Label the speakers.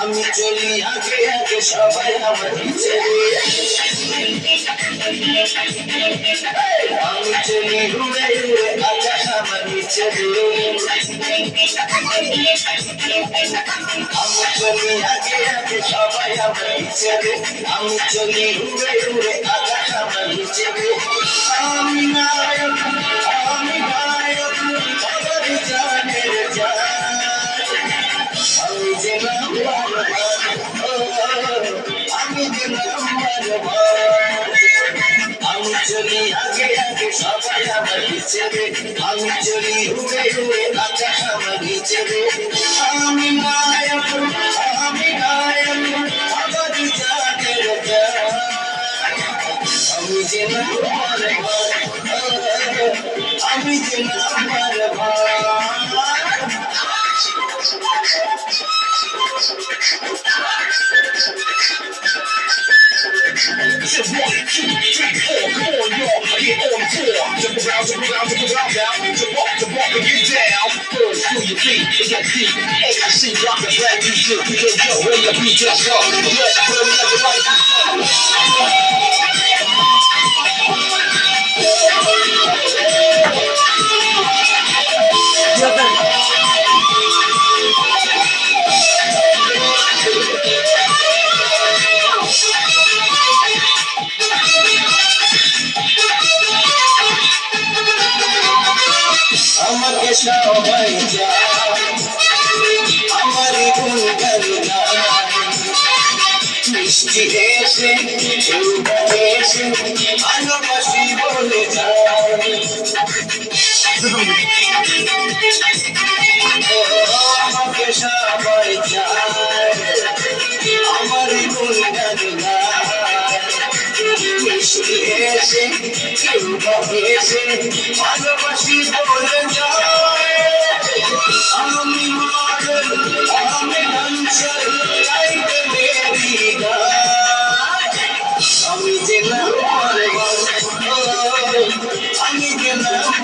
Speaker 1: আমি চলি আগে আগে সবাই আমার নিচে আমি চলি উড়ে উড়ে আকাশ আমার নিচে আমি চলি আগে আগে সবাই আমার নিচে আমি চলি উড়ে উড়ে আকাশ আমার নিচে আমি নায়ক আমি নায়ক সবার জানের জান আমি যে নাম্বার আমি যে নাম্বার আমি চলি আগে আগে সবাই আমার নিচে আমি চলি উড়ে উড়ে আকাশ আমার নিচে আমি নায়ক আমি নায়ক সবার জানের জান আমি যে নাম্বার আমি যে number It's a 1, 2, 3, 4, come on y'all, get on the floor. Jump around, jump around, jump around now. Jump up and get down. Girls, feel your feet, it gets deep. AC rock and brand new shit. Yo, yo, where your beat just up? Let's burn it like a light. আমাকে সবাই আমার গুণগান মিষ্টি এসে এসে ভালোবাসি বলে আমাকে সবাই আমার গুণগান মিষ্টি এসে এসে ভালোবাসি বলে আমি মডেল আমি ডান্সার লাইফে মেরি আমি যে নাম্বার আমি যে নাম্বার